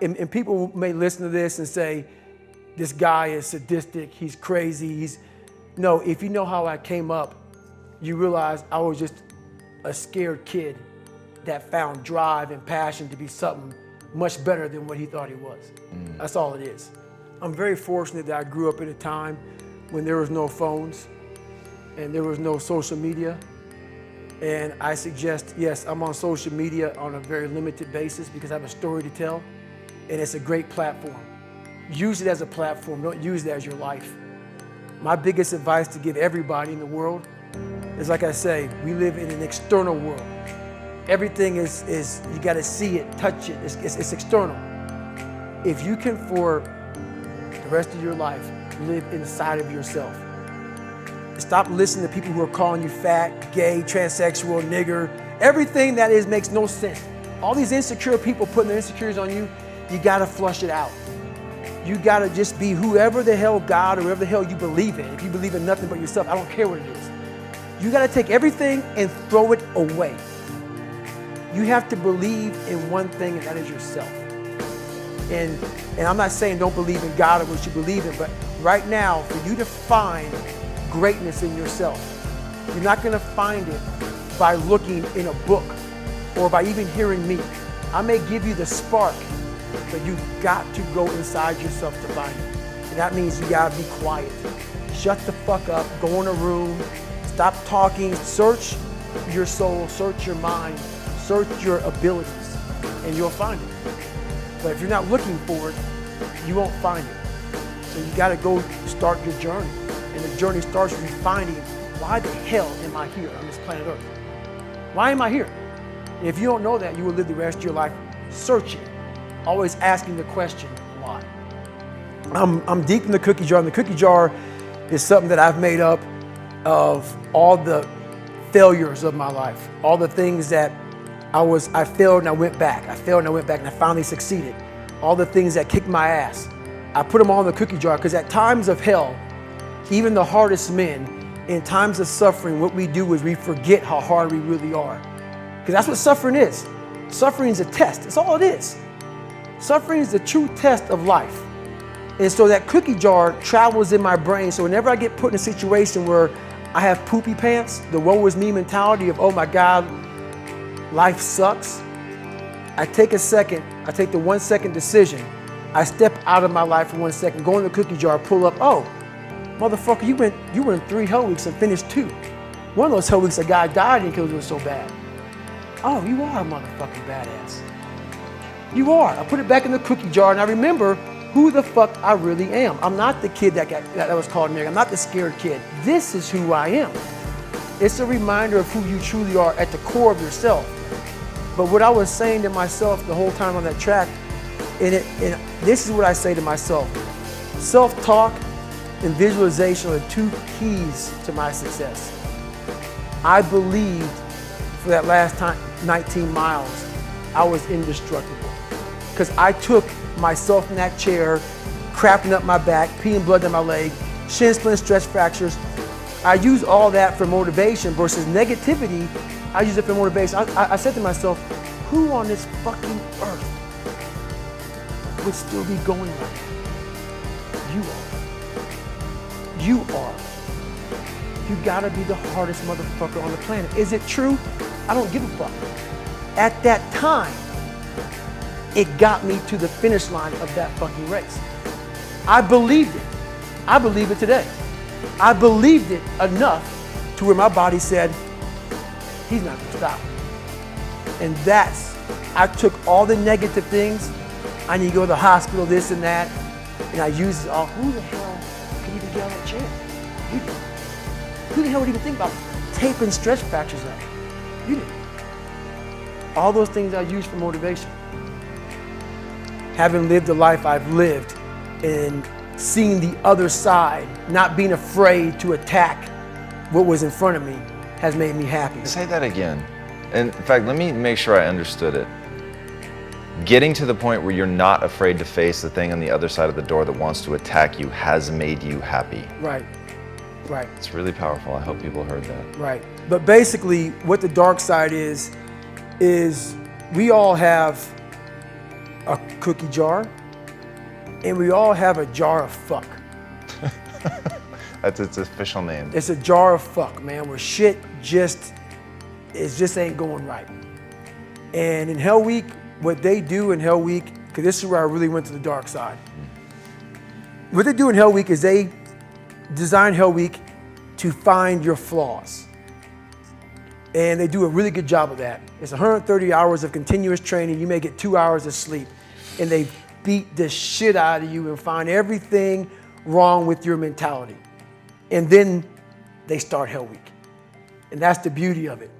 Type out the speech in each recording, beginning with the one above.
and people may listen to this and say, this guy is sadistic, he's crazy, no, if you know how I came up, you realize I was just a scared kid that found drive and passion to be something much better than what he thought he was. That's all it is. I'm very fortunate that I grew up in a time when there was no phones and there was no social media. And I suggest, yes, I'm on social media on a very limited basis because I have a story to tell, and it's a great platform. Use it as a platform, don't use it as your life. My biggest advice to give everybody in the world is, like I say, we live in an external world. Everything is you gotta see it, touch it, it's external. If you can, for the rest of your life, live inside of yourself. Stop listening to people who are calling you fat, gay, transsexual, nigger. Everything that is makes no sense. All these insecure people putting their insecurities on you, you gotta flush it out. You gotta just be whoever the hell God or whoever the hell you believe in. If you believe in nothing but yourself, I don't care what it is. You gotta take everything and throw it away. You have to believe in one thing, and that is yourself. And I'm not saying don't believe in God or what you believe in, but right now, for you to find greatness in yourself, you're not gonna find it by looking in a book or by even hearing me. I may give you the spark, but you've got to go inside yourself to find it. And that means you gotta be quiet. Shut the fuck up, go in a room, stop talking, search your soul, search your mind, search your abilities, and you'll find it. But if you're not looking for it, you won't find it. So you gotta go start your journey. And the journey starts with you finding, why the hell am I here on this planet Earth? Why am I here? And if you don't know that, you will live the rest of your life searching, always asking the question, why? I'm deep in the cookie jar, and the cookie jar is something that I've made up of all the failures of my life, all the things that I failed and I went back. I failed and I went back and I finally succeeded. All the things that kicked my ass. I put them all in the cookie jar because at times of hell, even the hardest men, in times of suffering, what we do is we forget how hard we really are. Because that's what suffering is. Suffering is a test. That's all it is. Suffering is the true test of life. And so that cookie jar travels in my brain. So whenever I get put in a situation where I have poopy pants, the woe is me mentality of, oh my God, life sucks, I take a second, I take the 1 second decision. I step out of my life for 1 second, go in the cookie jar, pull up, oh, motherfucker, you were in 3 hell weeks and finished 2. One of those hell weeks, a guy died because it was so bad. Oh, you are a motherfucking badass. You are. I put it back in the cookie jar and I remember who the fuck I really am. I'm not the kid that was called nigger. I'm not the scared kid. This is who I am. It's a reminder of who you truly are at the core of yourself. But what I was saying to myself the whole time on that track, and this is what I say to myself. Self-talk and visualization are 2 keys to my success. I believed for that last 19 miles, I was indestructible. Because I took myself in that chair, crapping up my back, peeing blood down my leg, shin splints, stress fractures. I use all that for motivation versus negativity. I use it for motivation. I said to myself, who on this fucking earth would still be going like that? You are. You are. You gotta be the hardest motherfucker on the planet. Is it true? I don't give a fuck. At that time, it got me to the finish line of that fucking race. I believed it. I believe it today. I believed it enough to where my body said, he's not gonna stop. And I took all the negative things. I need to go to the hospital, this and that, and I used it all. Who the hell could even get on that chair? You did. Who the hell would even think about taping stretch fractures up? You did. All those things I used for motivation. Having lived the life I've lived and seeing the other side, not being afraid to attack what was in front of me, has made me happy. Say that again. And in fact, let me make sure I understood it. Getting to the point where you're not afraid to face the thing on the other side of the door that wants to attack you has made you happy. Right, right. It's really powerful. I hope people heard that. Right. But basically, what the dark side is we all have a cookie jar, and we all have a jar of fuck. That's its official name. It's a jar of fuck, man, where shit just ain't going right. And in Hell Week, what they do in Hell Week, because this is where I really went to the dark side. What they do in Hell Week is they design Hell Week to find your flaws. And they do a really good job of that. It's 130 hours of continuous training. You may get 2 hours of sleep. And they beat the shit out of you and find everything wrong with your mentality. And then they start Hell Week. And that's the beauty of it.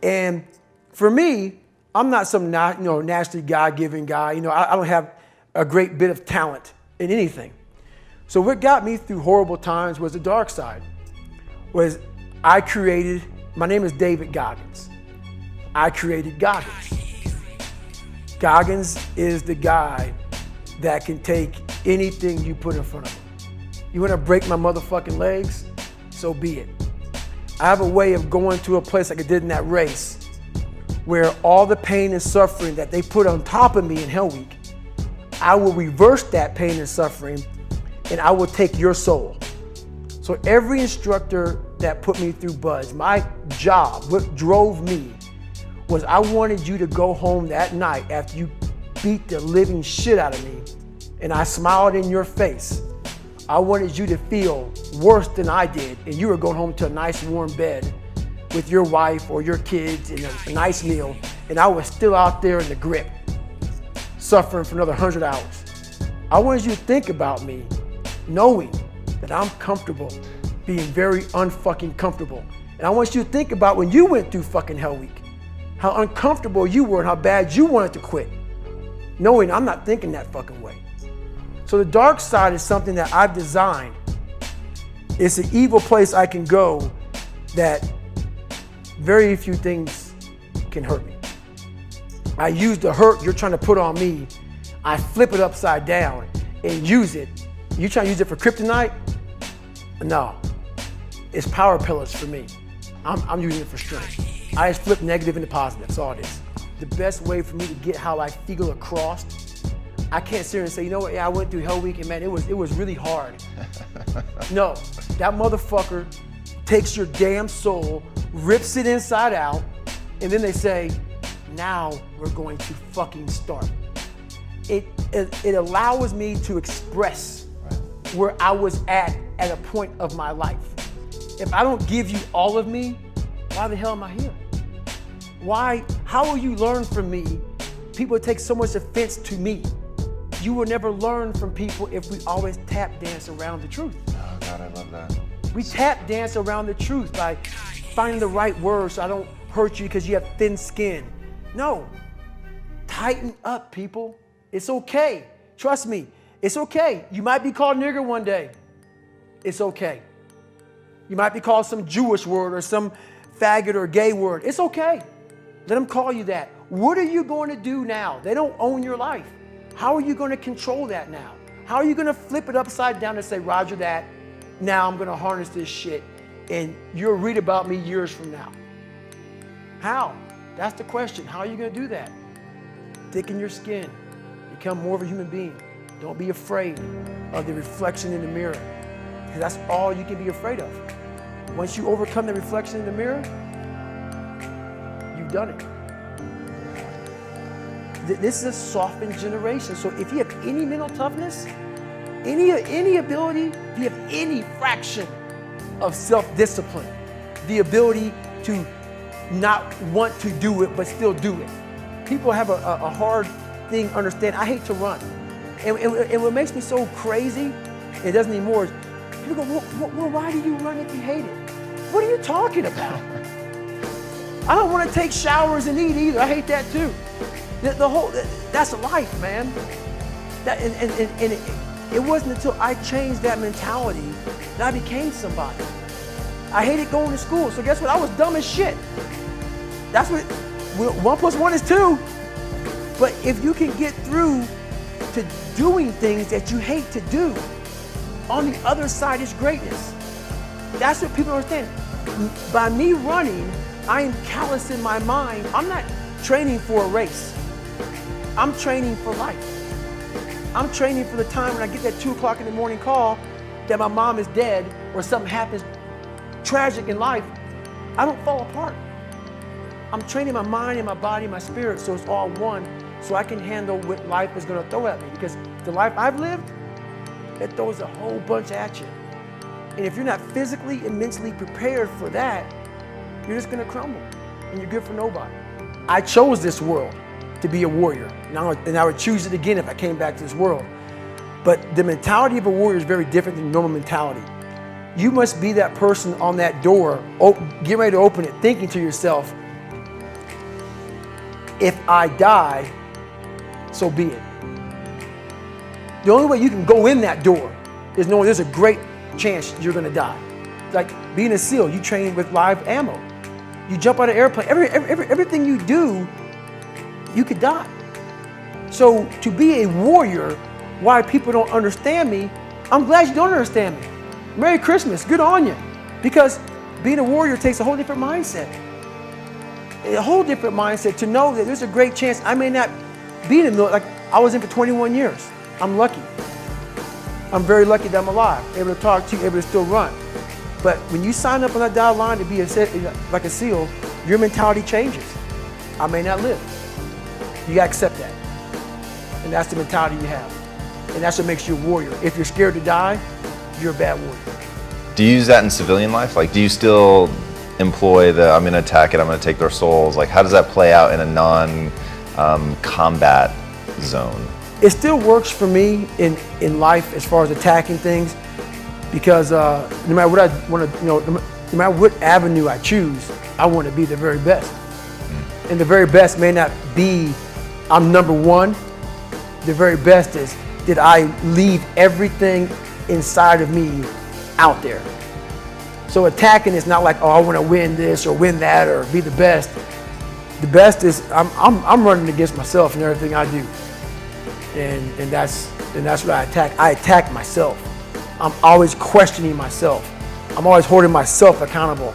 And for me, I'm not some naturally God-given guy. I don't have a great bit of talent in anything. So what got me through horrible times was the dark side. My name is David Goggins. I created Goggins. Goggins is the guy that can take anything you put in front of him. You want to break my motherfucking legs? So be it. I have a way of going to a place like I did in that race where all the pain and suffering that they put on top of me in Hell Week, I will reverse that pain and suffering and I will take your soul. So every instructor that put me through Buzz, my job, what drove me was I wanted you to go home that night after you beat the living shit out of me and I smiled in your face. I wanted you to feel worse than I did and you were going home to a nice warm bed with your wife or your kids and a nice meal and I was still out there in the grip, suffering for another 100 hours. I wanted you to think about me knowing that I'm comfortable being very unfucking comfortable. And I want you to think about when you went through fucking Hell Week, how uncomfortable you were and how bad you wanted to quit, knowing I'm not thinking that fucking way. So the dark side is something that I've designed. It's an evil place I can go that very few things can hurt me. I use the hurt you're trying to put on me, I flip it upside down and use it. You trying to use it for kryptonite? No, it's power pillars for me. I'm using it for strength. I just flip negative into positive, that's all it is. The best way for me to get how I feel across, I can't sit here and say, you know what, yeah, I went through Hell Week and man, it was really hard. No, that motherfucker takes your damn soul, rips it inside out, and then they say, now we're going to fucking start. It allows me to express where I was at a point of my life. If I don't give you all of me, why the hell am I here? How will you learn from me? People take so much offense to me. You will never learn from people if we always tap dance around the truth. Oh God, I love that. We tap dance around the truth by finding the right words so I don't hurt you because you have thin skin. No, tighten up, people. It's okay. Trust me, it's okay. You might be called nigger one day. It's okay. You might be called some Jewish word or some faggot or gay word. It's okay. Let them call you that. What are you going to do now? They don't own your life. How are you going to control that now? How are you going to flip it upside down and say, Roger that, now I'm going to harness this shit and you'll read about me years from now? How? That's the question. How are you going to do that? Thicken your skin. Become more of a human being. Don't be afraid of the reflection in the mirror, because that's all you can be afraid of. Once you overcome the reflection in the mirror, you've done it. This is a softened generation. So if you have any mental toughness, any ability, if you have any fraction of self-discipline, the ability to not want to do it but still do it. People have a hard thing to understand. I hate to run. And what makes me so crazy, it doesn't anymore, is people go, well, why do you run if you hate it? What are you talking about? I don't want to take showers and eat either. I hate that too. That's life, man. It wasn't until I changed that mentality that I became somebody. I hated going to school, so guess what? I was dumb as shit. That's what 1 + 1 is 2. But if you can get through to doing things that you hate to do, on the other side is greatness. That's what people don't understand. By me running, I am callous in my mind. I'm not training for a race. I'm training for life. I'm training for the time when I get that 2 o'clock in the morning call that my mom is dead or something happens tragic in life. I don't fall apart. I'm training my mind and my body and my spirit so it's all one, so I can handle what life is going to throw at me. Because the life I've lived, it throws a whole bunch at you. And if you're not physically and mentally prepared for that, you're just going to crumble and you're good for nobody. I chose this world to be a warrior, and I would choose it again if I came back to this world. But the mentality of a warrior is very different than normal mentality. You must be that person on that door, get ready to open it, thinking to yourself, if I die, so be it. The only way you can go in that door is knowing there's a great chance you're gonna die. Like being a SEAL, you train with live ammo. You jump out of an airplane, everything you do, you could die. So to be a warrior, why people don't understand me, I'm glad you don't understand me. Merry Christmas, good on you. Because being a warrior takes a whole different mindset. A whole different mindset to know that there's a great chance I may not be in the military. Like I was in for 21 years. I'm lucky. I'm very lucky that I'm alive, able to talk to you, able to still run. But when you sign up on that dotted line to be like a SEAL, your mentality changes. I may not live. You gotta accept that. And that's the mentality you have. And that's what makes you a warrior. If you're scared to die, you're a bad warrior. Do you use that in civilian life? Like, do you still employ the, I'm gonna attack it, I'm gonna take their souls? Like, how does that play out in a non-combat zone? It still works for me in life as far as attacking things, because no matter what I want to, no matter what avenue I choose, I want to be the very best. And the very best may not be I'm number one. The very best is, did I leave everything inside of me out there? So attacking is not like, oh, I want to win this or win that or be the best. The best is I'm running against myself in everything I do. And that's what I attack. I attack myself. I'm always questioning myself. I'm always holding myself accountable.